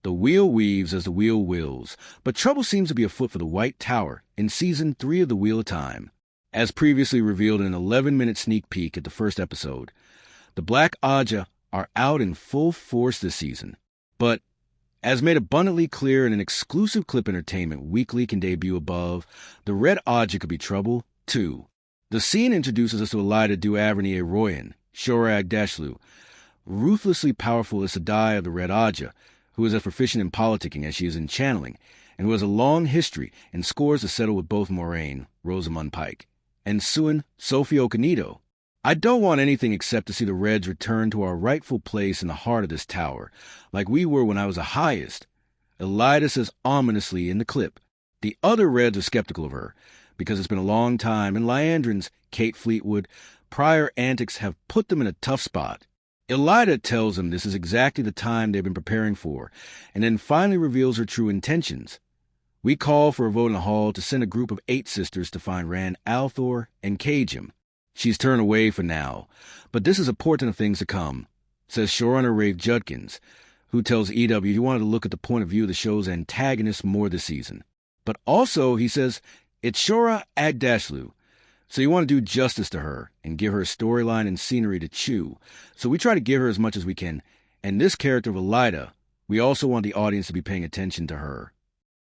The wheel weaves as the wheel wills, but trouble seems to be afoot for the White Tower in Season 3 of The Wheel of Time. As previously revealed in an 11-minute sneak peek at the first episode, the Black Aja are out in full force this season. But, as made abundantly clear in an exclusive Clip Entertainment weekly can debut above, the Red Aja could be trouble, too. The scene introduces us to Elida Duaverney Royan, Shora Agdashlu, ruthlessly powerful Aes Sedai of the Red Aja, who is as proficient in politicking as she is in channeling, and who has a long history and scores to settle with both Moiraine, Rosamund Pike, and Suin, Sophie Okonedo. I don't want anything except to see the Reds return to our rightful place in the heart of this tower, like we were when I was the highest. Elida says ominously in the clip. The other Reds are skeptical of her, because it's been a long time, and Liandrin's, Kate Fleetwood, prior antics have put them in a tough spot. Elida tells them this is exactly the time they've been preparing for, and then finally reveals her true intentions. We call for a vote in the hall to send a group of 8 sisters to find Rand al'Thor and cage him. She's turned away for now, but this is a portent of things to come, says showrunner Rafe Judkins, who tells EW he wanted to look at the point of view of the show's antagonists more this season. But also, he says, it's Shora Agdashlu, so you want to do justice to her and give her a storyline and scenery to chew. So we try to give her as much as we can. And this character of Elida, we also want the audience to be paying attention to her.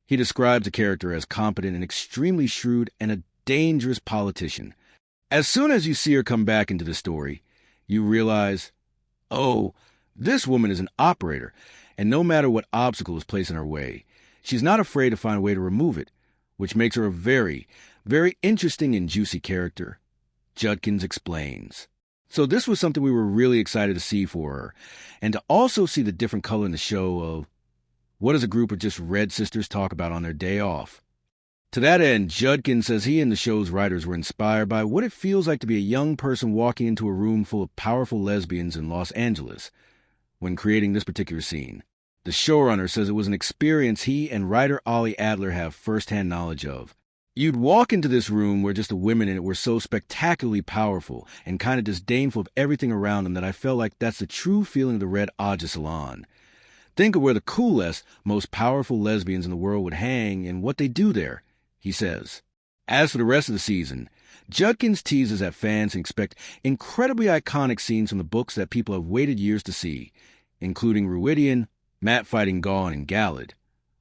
He describes the character as competent and extremely shrewd and a dangerous politician. As soon as you see her come back into the story, you realize, oh, this woman is an operator, and no matter what obstacle is placed in her way, she's not afraid to find a way to remove it, which makes her a very, very interesting and juicy character. Judkins explains. So this was something we were really excited to see for her, and to also see the different color in the show of what does a group of just Red sisters talk about on their day off. To that end, Judkins says he and the show's writers were inspired by what it feels like to be a young person walking into a room full of powerful lesbians in Los Angeles when creating this particular scene. The showrunner says it was an experience he and writer Ollie Adler have first-hand knowledge of. You'd walk into this room where just the women in it were so spectacularly powerful and kind of disdainful of everything around them that I felt like that's the true feeling of the Red Aja Salon. Think of where the coolest, most powerful lesbians in the world would hang and what they do there, he says. As for the rest of the season, Judkins teases that fans can expect incredibly iconic scenes from the books that people have waited years to see, including Ruidian, Mat fighting Gaun and Galad,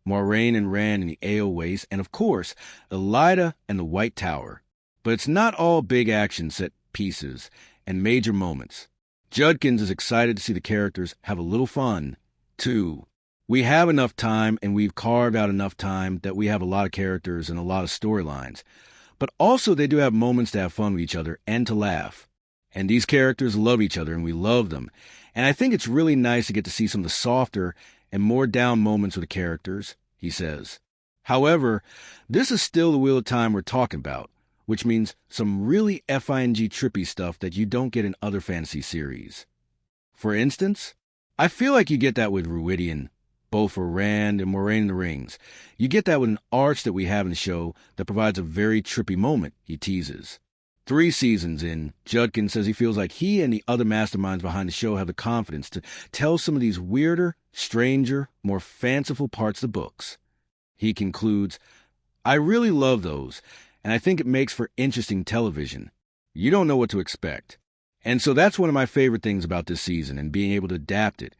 Moiraine and Rand in the Aeol Waste, and of course, Elida and the White Tower. But it's not all big action set pieces and major moments. Judkins is excited to see the characters have a little fun, too. We have enough time, and we've carved out enough time that we have a lot of characters and a lot of storylines. But also they do have moments to have fun with each other and to laugh. And these characters love each other, and we love them. And I think it's really nice to get to see some of the softer and more down moments with the characters, he says. However, this is still the Wheel of Time we're talking about, which means some really FING trippy stuff that you don't get in other fantasy series. For instance, I feel like you get that with Ruidian, both for Rand and Moiraine in the Rings. You get that with an arch that we have in the show that provides a very trippy moment, he teases. 3 seasons in, Judkins says he feels like he and the other masterminds behind the show have the confidence to tell some of these weirder, stranger, more fanciful parts of the books. He concludes, I really love those, and I think it makes for interesting television. You don't know what to expect. And so that's one of my favorite things about this season and being able to adapt it,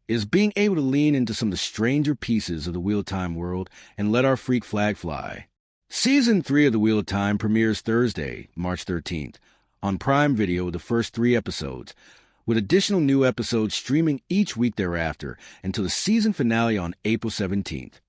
is being able to lean into some of the stranger pieces of the Wheel of Time world and let our freak flag fly. Season 3 of The Wheel of Time premieres Thursday, March 13th, on Prime Video with the first 3 episodes, with additional new episodes streaming each week thereafter until the season finale on April 17th.